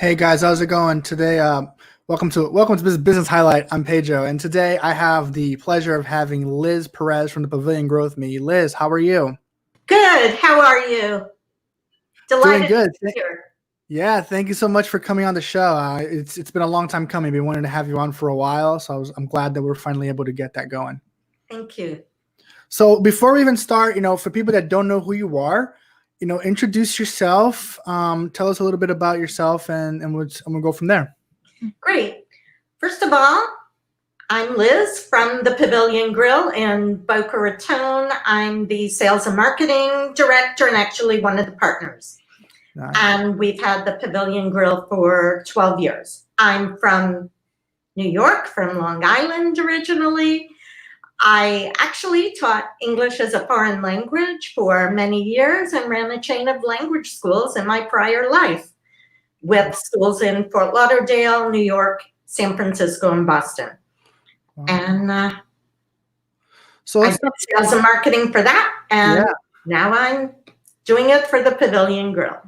Hey guys, how's it going today? Welcome to Business Highlight. I'm Pedro, and today I have the pleasure of having Liz Perez from the Pavilion Grow with me. Liz, how are you? Good. How are you? Doing Delighted to good. be here. Yeah, thank you so much for coming on the show. It's been a long time coming. Been wanting to have you on for a while, so I'm glad that we're finally able to get that going. Thank you. So before we even start, for people that don't know who you are, introduce yourself. Tell us a little bit about yourself, and we'll go from there. Great. First of all, I'm Liz from the Pavilion Grille in Boca Raton. I'm the sales and marketing director and actually one of the partners. Nice. And we've had the Pavilion Grille for 12 years. I'm from New York, from Long Island originally. I actually taught English as a foreign language for many years and ran a chain of language schools in my prior life with schools in Fort Lauderdale, New York, San Francisco, and Boston. Wow. And So I did sales and marketing for that, and now I'm doing it for the Pavilion Grille.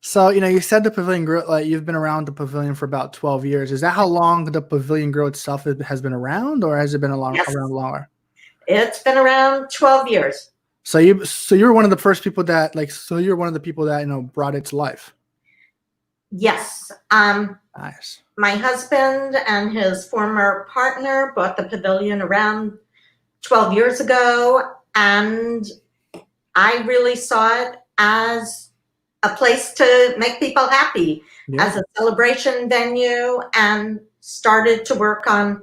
So, you said the Pavilion Grill, like you've been around the Pavilion for about 12 years. Is that how long the Pavilion Grill itself has been around, or has it been around longer? It's been around 12 years. So you're one of the first people that you're one of the people that, brought it to life. Yes. Nice. My husband and his former partner bought the Pavilion around 12 years ago, and I really saw it as a place to make people happy, as a celebration venue, and started to work on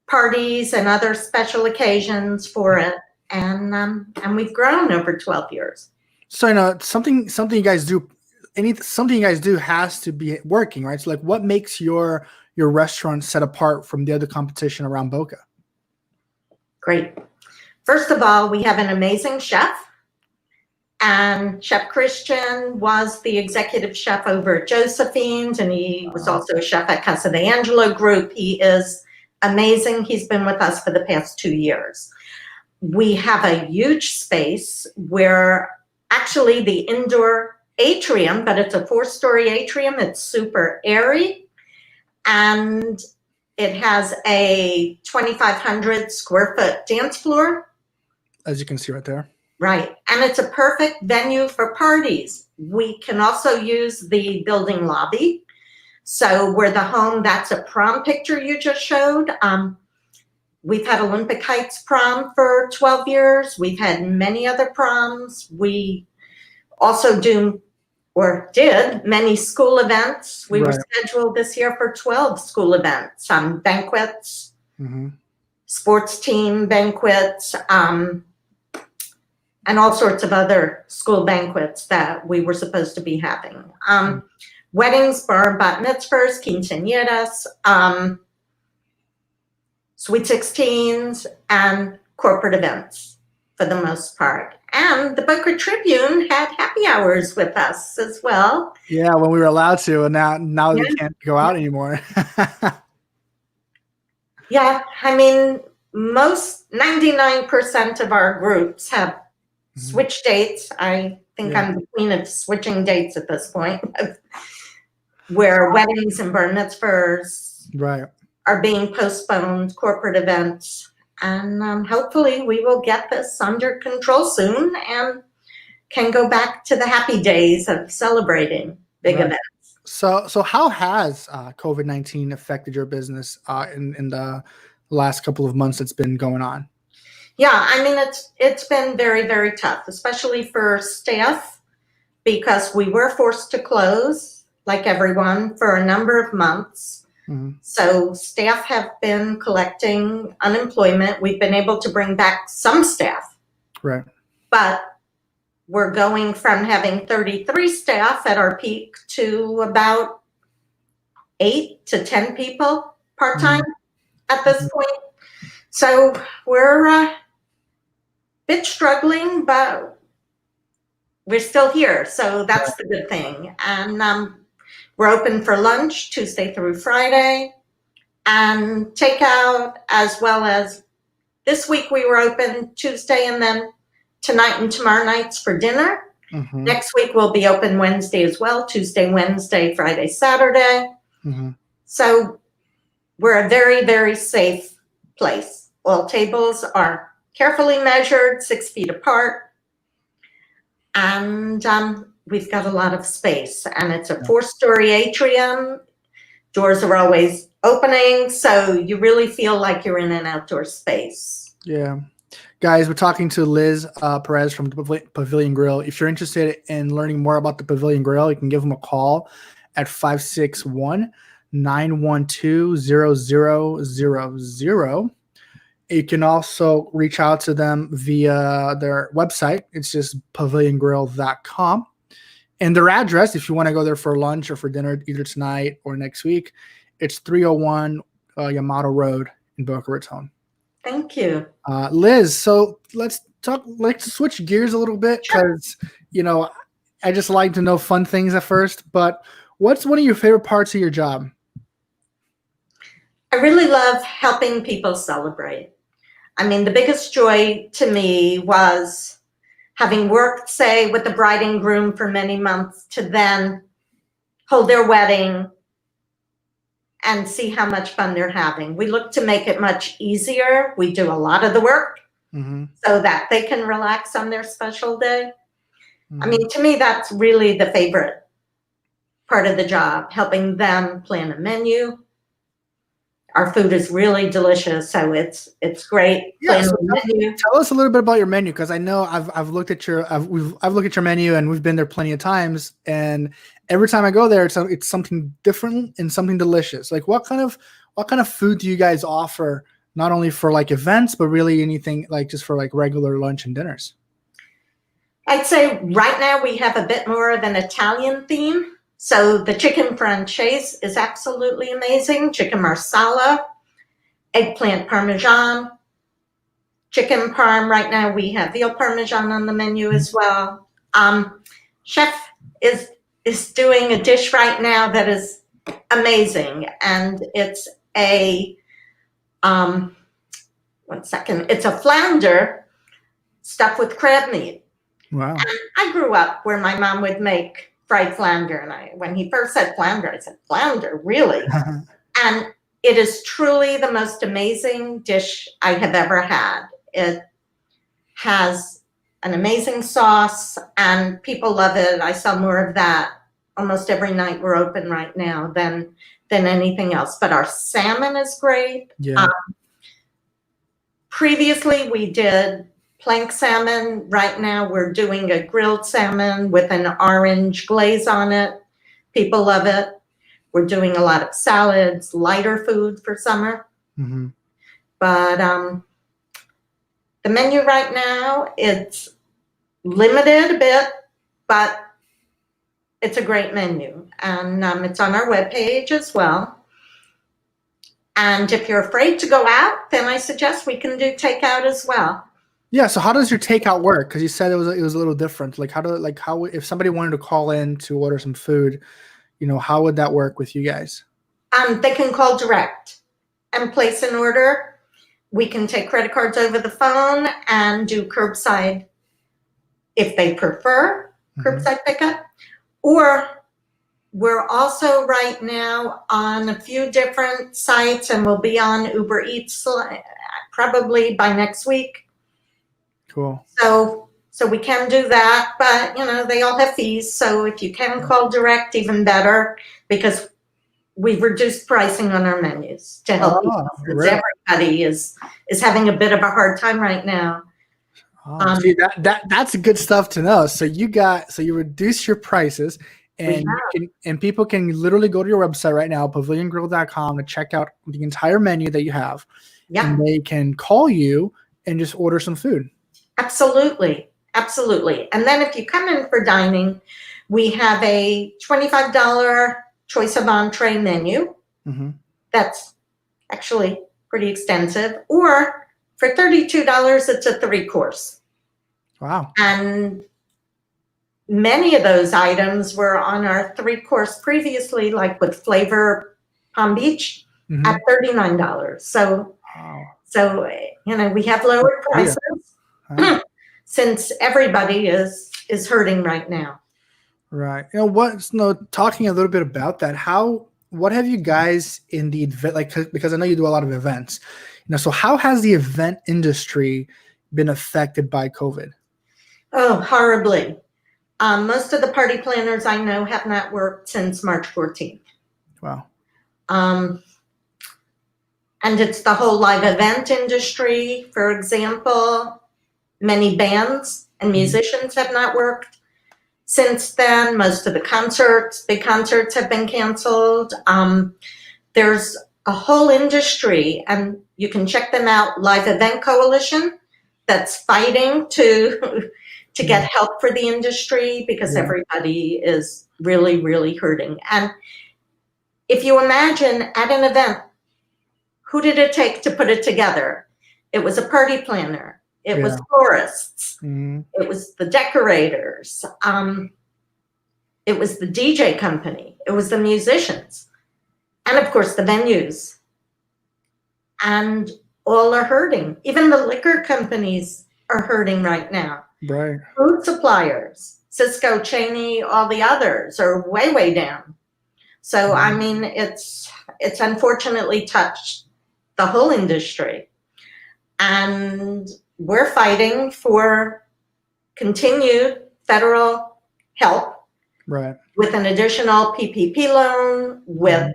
parties and other special occasions for it. And we've grown over 12 years. So, something you guys do, something you guys do has to be working, right? So what makes your restaurant set apart from the other competition around Boca? Great. First of all, we have an amazing chef. And Chef Christian was the executive chef over at Josephine's, and he was also a chef at Casa de Angelo Group. He is amazing. He's been with us for the past 2 years. We have a huge space where actually the indoor atrium, but it's a 4-story atrium. It's super airy, and it has a 2,500 square foot dance floor. As you can see right there. Right. And it's a perfect venue for parties. We can also use the building lobby. So we're the home, that's a prom picture you just showed. We've had Olympic Heights prom for 12 years. We've had many other proms. We also did many school events. We were scheduled this year for 12 school events, banquets, sports team banquets, and all sorts of other school banquets that we were supposed to be having. Weddings, bar mitzvahs, quinceañeras, sweet 16s, and corporate events for the most part. And the Boca Tribune had happy hours with us as well. Yeah, when we were allowed to, and now we can't go out anymore. Yeah, I mean, 99% of our groups have switch dates. I think I'm the queen of switching dates at this point, where weddings and bar mitzvahs are being postponed, corporate events, and hopefully we will get this under control soon and can go back to the happy days of celebrating big events. So how has COVID-19 affected your business in the last couple of months that's been going on? Yeah, I mean, it's been very, very tough, especially for staff, because we were forced to close, like everyone, for a number of months. So staff have been collecting unemployment. We've been able to bring back some staff. Right. But we're going from having 33 staff at our peak to about 8 to 10 people part-time at this point. So we're bit struggling, but we're still here, so that's the good thing. And we're open for lunch Tuesday through Friday, and takeout, as well as this week we were open Tuesday, and then tonight and tomorrow nights for dinner. Mhm. Next week we'll be open Wednesday as well, Tuesday, Wednesday, Friday, Saturday. Mhm. So we're a very, very safe place. All tables are carefully measured, 6 feet apart. And we've got a lot of space. And it's a 4-story atrium. Doors are always opening. So you really feel like you're in an outdoor space. Yeah. Guys, we're talking to Liz Perez from the Pavilion Grille. If you're interested in learning more about the Pavilion Grille, you can give them a call at 561-912-0000. You can also reach out to them via their website. It's just paviliongrill.com. And their address, if you want to go there for lunch or for dinner, either tonight or next week, it's 301 Yamato Road in Boca Raton. Thank you. Liz, so let's switch gears a little bit because, I just like to know fun things at first, but what's one of your favorite parts of your job? I really love helping people celebrate. I mean, the biggest joy to me was having worked, say, with the bride and groom for many months to then hold their wedding and see how much fun they're having. We look to make it much easier. We do a lot of the work so that they can relax on their special day. I mean, to me, that's really the favorite part of the job, helping them plan a menu. Our food is really delicious, so it's great. Yeah, so tell us a little bit about your menu, because I know I've looked at your looked at your menu, and we've been there plenty of times, and every time I go there, it's something different and something delicious. Like what kind of food do you guys offer? Not only for like events, but really anything like just for like regular lunch and dinners. I'd say right now we have a bit more of an Italian theme. So the chicken francese is absolutely amazing. Chicken marsala, eggplant parmesan, chicken parm. Right now we have veal parmesan on the menu as well. Chef is doing a dish right now that is amazing, and it's a it's a flounder stuffed with crab meat. Wow! And I grew up where my mom would make fried flounder, and when he first said flounder, I said, "Flounder, really?" And it is truly the most amazing dish I have ever had. It has an amazing sauce, and people love it. I sell more of that almost every night we're open right now than anything else. But our salmon is great. Yeah. Previously, we did plank salmon. Right now, we're doing a grilled salmon with an orange glaze on it. People love it. We're doing a lot of salads, lighter food for summer. But the menu right now, it's limited a bit, but it's a great menu. And it's on our webpage as well. And if you're afraid to go out, then I suggest we can do takeout as well. Yeah. So how does your takeout work? Because you said it was a little different. Like how if somebody wanted to call in to order some food, how would that work with you guys? They can call direct and place an order. We can take credit cards over the phone and do curbside if they prefer curbside pickup. Or we're also right now on a few different sites, and we'll be on Uber Eats probably by next week. Cool. So we can do that, but they all have fees. So if you can call direct, even better, because we've reduced pricing on our menus to help people. Really? Everybody is having a bit of a hard time right now. See, that's good stuff to know. So you reduce your prices. And people can literally go to your website right now, paviliongrill.com, to check out the entire menu that you have. Yeah. And they can call you and just order some food. Absolutely. Absolutely. And then if you come in for dining, we have a $25 choice of entree menu. That's actually pretty extensive. Or for $32, it's a 3-course. Wow. And many of those items were on our 3-course previously, like with Flavor Palm Beach at $39. So we have lowered prices. since everybody is hurting right now. Right. You know what? No, talking a little bit about that. What have you guys in the event, like, because I know you do a lot of events, so how has the event industry been affected by COVID? Oh, horribly. Most of the party planners I know have not worked since March 14th. Wow. And it's the whole live event industry. For example, many bands and musicians have not worked since then. Most of the big concerts have been canceled. There's a whole industry, and you can check them out, Live Event Coalition, that's fighting to get help for the industry, because everybody is really, really hurting. And if you imagine at an event, who did it take to put it together? It was a party planner. It was florists. It was the decorators. It was the DJ company. It was the musicians. And of course, the venues. And all are hurting. Even the liquor companies are hurting right now. Right. Food suppliers, Cisco, Cheney, all the others are way, way down. So, I mean, it's unfortunately touched the whole industry. And we're fighting for continued federal help. Right. With an additional PPP loan, with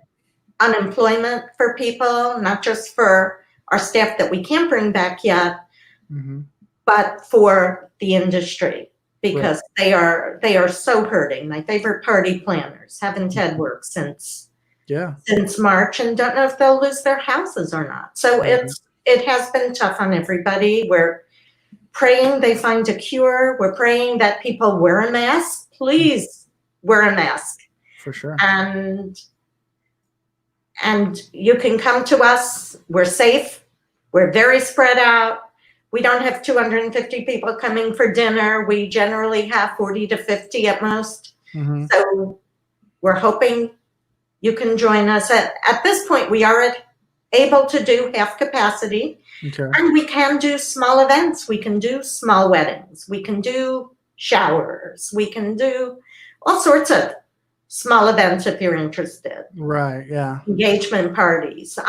unemployment for people, not just for our staff that we can't bring back yet, but for the industry, because they are so hurting. My favorite party planners haven't had work since March, and don't know if they'll lose their houses or not. So it has been tough on everybody. We're praying they find a cure. We're praying that people wear a mask. Please wear a mask. For sure. And you can come to us. We're safe. We're very spread out. We don't have 250 people coming for dinner. We generally have 40 to 50 at most. So we're hoping you can join us. At this point, we are able to do half capacity. And we can do small events. We can do small weddings. We can do showers. We can do all sorts of small events if you're interested. Right, yeah. Engagement parties.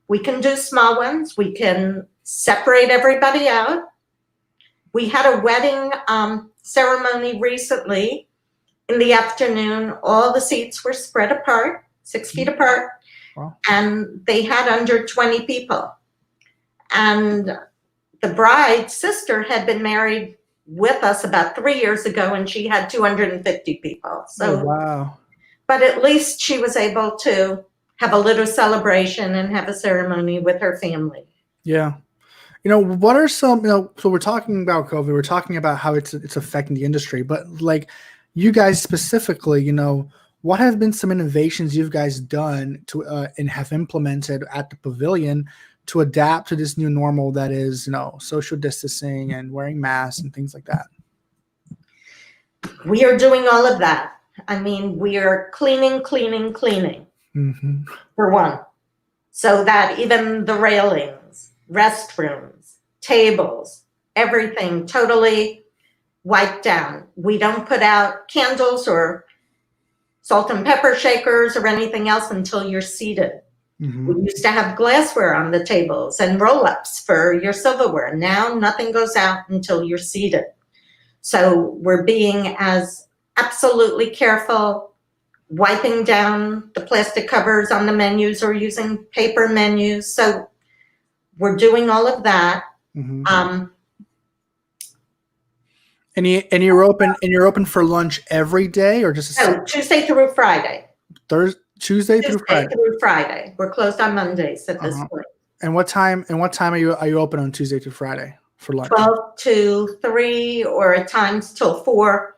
We can do small ones. We can separate everybody out. We had a wedding ceremony recently in the afternoon. All the seats were spread apart, 6 feet apart, and they had under 20 people. And the bride's sister had been married with us about 3 years ago, and she had 250 people. So, wow. But at least she was able to have a little celebration and have a ceremony with her family. Yeah. What are some, so we're talking about COVID, we're talking about how it's affecting the industry, but like you guys specifically, what have been some innovations you guys done to and have implemented at the Pavilion to adapt to this new normal that is, social distancing and wearing masks and things like that? We are doing all of that. I mean, we are cleaning for one, so that even the railings, restrooms, tables, everything totally wiped down. We don't put out candles or salt and pepper shakers or anything else until you're seated. We used to have glassware on the tables and roll-ups for your silverware. Now nothing goes out until you're seated. So we're being as absolutely careful, wiping down the plastic covers on the menus or using paper menus. So we're doing all of that. And you're open for lunch every day, or just Tuesday through Friday. Tuesday through Friday. We're closed on Mondays at this point. And what time are you open on Tuesday through Friday for lunch? 12 to 3, or at times till 4.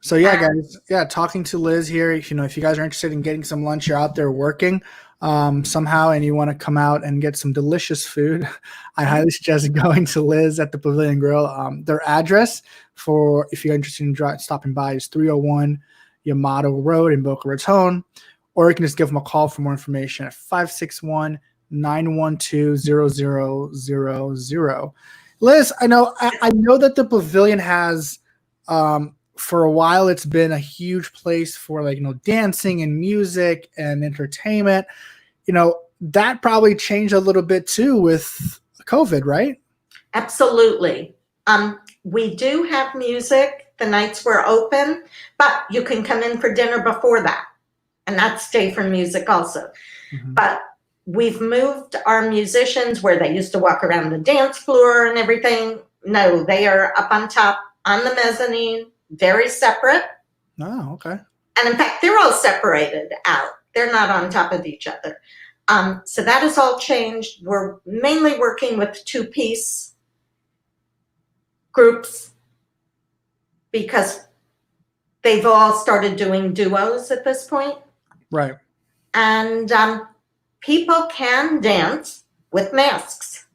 So guys, talking to Liz here. If you guys are interested in getting some lunch, you're out there working somehow, and you want to come out and get some delicious food, I highly suggest going to Liz at the Pavilion Grill. Their address, for if you're interested in stopping by, is 301 Yamato Road in Boca Raton, or you can just give them a call for more information at 561-912-0000. Liz, I know that the Pavilion has, for a while, it's been a huge place for dancing and music and entertainment. That probably changed a little bit too with COVID, right? Absolutely. We do have music the nights we're open, but you can come in for dinner before that, and that's day for music also. Mm-hmm. But we've moved our musicians where they used to walk around the dance floor and everything. No, they are up on top on the mezzanine, very separate. Oh, okay. And in fact, they're all separated out. They're not on top of each other. So that has all changed. We're mainly working with two-piece groups because they've all started doing duos at this point. Right. And people can dance with masks.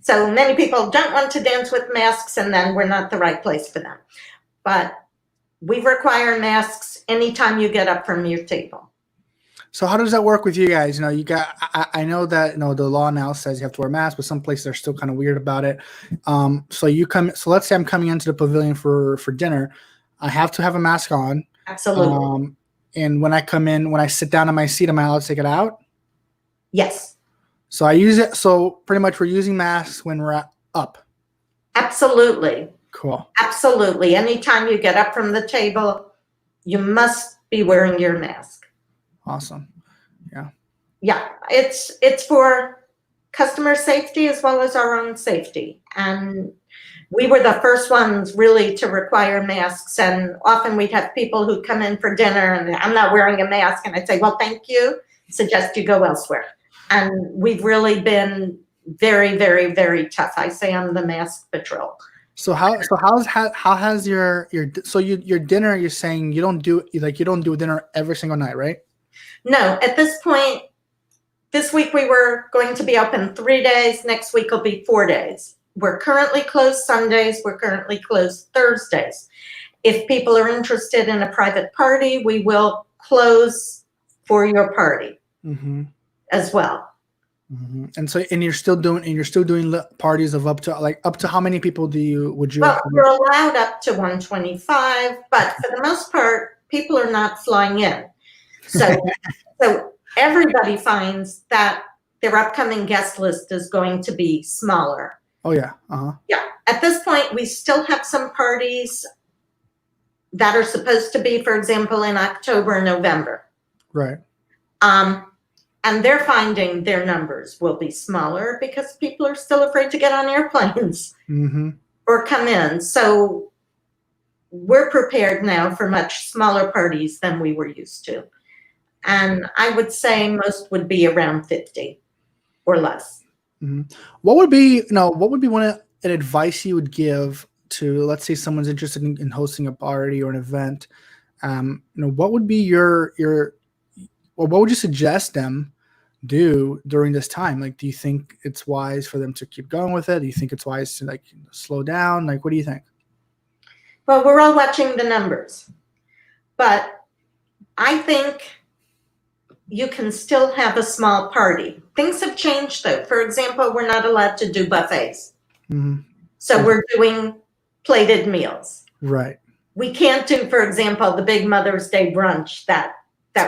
So many people don't want to dance with masks, and then we're not the right place for them. But we require masks anytime you get up from your table. So how does that work with you guys? I know that the law now says you have to wear masks, but some places are still kind of weird about it. So let's say I'm coming into the Pavilion for dinner. I have to have a mask on. Absolutely. And when I come in, when I sit down on my seat, am I allowed to take it out? Yes. So I use it. So pretty much we're using masks when we're up. Absolutely. Cool. Absolutely. Anytime you get up from the table, you must be wearing your mask. Awesome. Yeah. Yeah. It's for customer safety as well as our own safety. And we were the first ones really to require masks. And often we'd have people who come in for dinner and I'm not wearing a mask. And I'd say, well, thank you. Suggest you go elsewhere. And we've really been very, very, very tough. I say I'm the mask patrol. So how has your dinner? You're saying you don't do dinner every single night, right? No, at this point, this week we were going to be open 3 days. Next week will be 4 days. We're currently closed Sundays. We're currently closed Thursdays. If people are interested in a private party, we will close for your party as well. Mm-hmm. And you're still doing parties of up to how many people would you? Well, we're allowed up to 125, but for the most part, people are not flying in. So everybody finds that their upcoming guest list is going to be smaller. Oh yeah. Yeah. At this point, we still have some parties that are supposed to be, for example, in October and November. Right. And they're finding their numbers will be smaller because people are still afraid to get on airplanes or come in. So we're prepared now for much smaller parties than we were used to. And I would say most would be around 50 or less. Mm-hmm. What would be an advice you would give to, let's say someone's interested in hosting a party or an event? What would be what would you suggest them do during this time? Like, do you think it's wise for them to keep going with it? Do you think it's wise to slow down? What do you think? Well, we're all watching the numbers, but I think you can still have a small party. Things have changed though. For example, we're not allowed to do buffets. So we're doing plated meals. Right. We can't do, for example, the big Mother's Day brunch that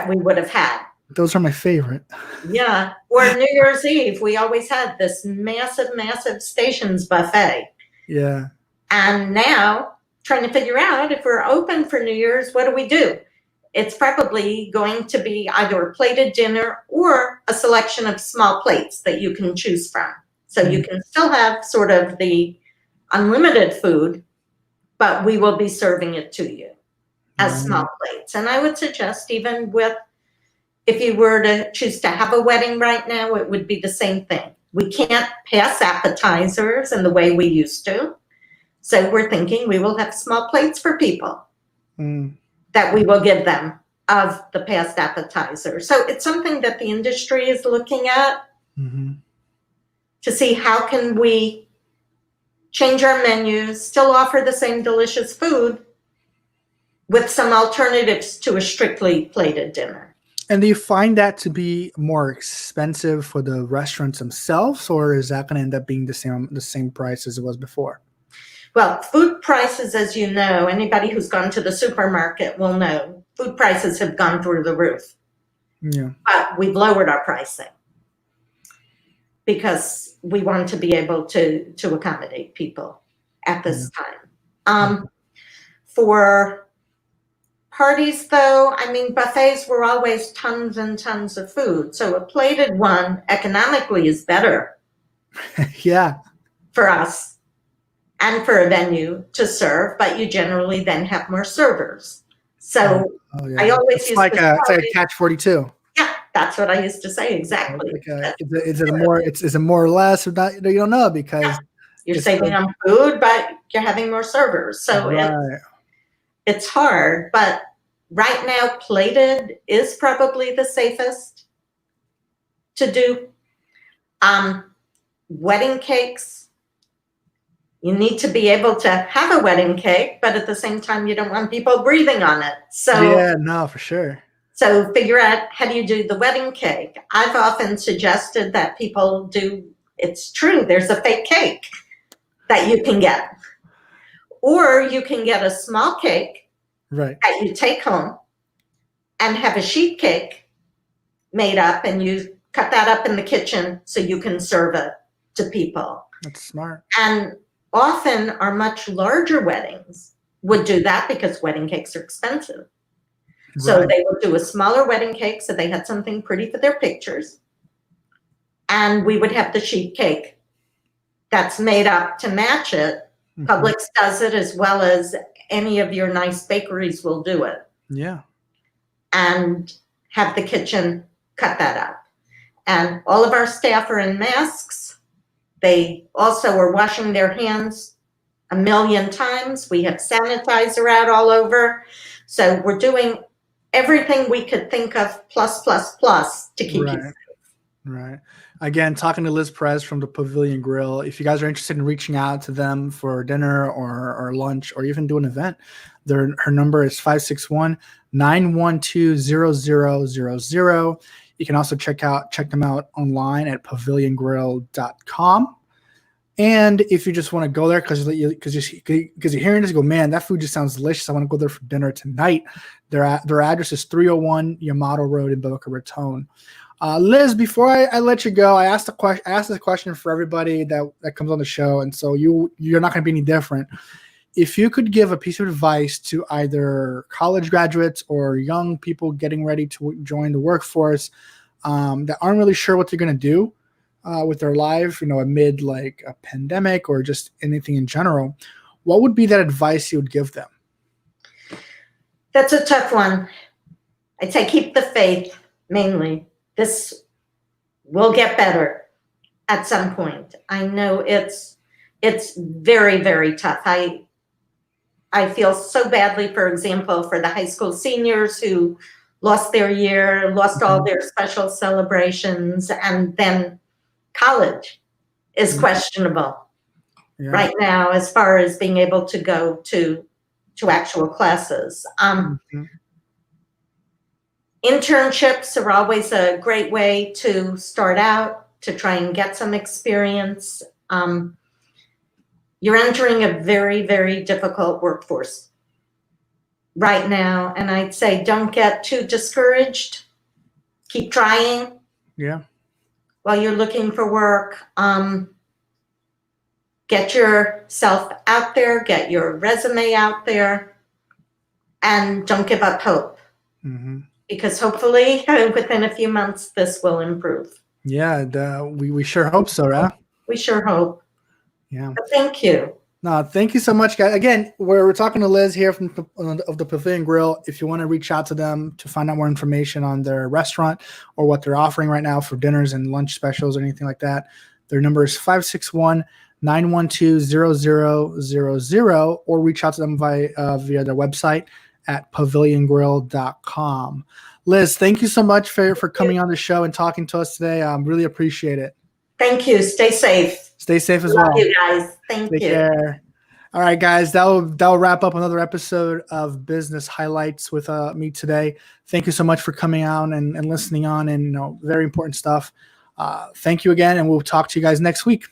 we would have had. Those are my favorite. Yeah. Or New Year's Eve, we always had this massive, massive stations buffet. Yeah. And now trying to figure out if we're open for New Year's, what do we do? It's probably going to be either a plated dinner or a selection of small plates that you can choose from. So you can still have sort of the unlimited food, but we will be serving it to you as small plates. And I would suggest even if you were to choose to have a wedding right now, it would be the same thing. We can't pass appetizers in the way we used to. So we're thinking we will have small plates for people that we will give them of the past appetizer. So it's something that the industry is looking at to see how can we change our menus, still offer the same delicious food with some alternatives to a strictly plated dinner. And do you find that to be more expensive for the restaurants themselves, or is that going to end up being the same price as it was before? Well, food prices, as you know, anybody who's gone to the supermarket will know, food prices have gone through the roof. Yeah. But we've lowered our pricing because we want to be able to accommodate people at this time. For parties, though, I mean, buffets were always tons and tons of food. So a plated one economically is better Yeah. for us and for a venue to serve, but you generally then have more servers. So I always it's like a catch-22. Yeah, that's what I used to say, exactly. Is it more or less, or not? You don't know, because you're saving on food, but you're having more servers. So it's hard, but right now plated is probably the safest to do. Wedding cakes, you need to be able to have a wedding cake, but at the same time, you don't want people breathing on it. So yeah, no, for sure. So figure out, how do you do the wedding cake? I've often suggested that people do, it's true, there's a fake cake that you can get. Or you can get a small cake that you take home and have a sheet cake made up, and you cut that up in the kitchen so you can serve it to people. That's smart. And often our much larger weddings would do that because wedding cakes are expensive. So they would do a smaller wedding cake so they had something pretty for their pictures. And we would have the sheet cake that's made up to match it. Publix does it, as well as any of your nice bakeries will do it. Yeah. And have the kitchen cut that up. And all of our staff are in masks. They also are washing their hands 1,000,000 times. We have sanitizer out all over. So we're doing everything we could think of, plus to keep you safe. Right. Again, talking to Liz Perez from the Pavilion Grille. If you guys are interested in reaching out to them for dinner or lunch, or even do an event, her number is 561-912-0000. You can also check them out online at paviliongrill.com. And if you just want to go there because you're hearing this, go, man, that food just sounds delicious, I want to go there for dinner tonight. Their address is 301 Yamato Road in Boca Raton. Liz, before I let you go, I asked this question for everybody that comes on the show, and so you're not going to be any different. If you could give a piece of advice to either college graduates or young people getting ready to join the workforce that aren't really sure what they're going to do with their life, amid like a pandemic or just anything in general, what would be that advice you would give them? That's a tough one. I'd say keep the faith, mainly. This will get better at some point. I know it's very, very tough. I feel so badly, for example, for the high school seniors who lost their year, lost all their special celebrations, and then college is questionable right now as far as being able to go to actual classes. Internships are always a great way to start out, to try and get some experience. You're entering a very, very difficult workforce right now, and I'd say don't get too discouraged. Keep trying. Yeah. While you're looking for work, get yourself out there, get your resume out there, and don't give up hope. Because hopefully within a few months, this will improve. Yeah, we sure hope so, right? We sure hope. Yeah. But thank you. No, thank you so much, guys. Again, we're talking to Liz here of the Pavilion Grille. If you want to reach out to them to find out more information on their restaurant or what they're offering right now for dinners and lunch specials or anything like that, their number is 561-912-0000, or reach out to them via their website at paviliongrill.com. Liz, thank you so much for coming on the show and talking to us today. Really appreciate it. Thank you. Stay safe. Stay safe as Love well. you guys. Thank you. Take care. All right, guys, that'll wrap up another episode of Business Highlights with me today. Thank you so much for coming out and listening on, and very important stuff. Thank you again, and we'll talk to you guys next week.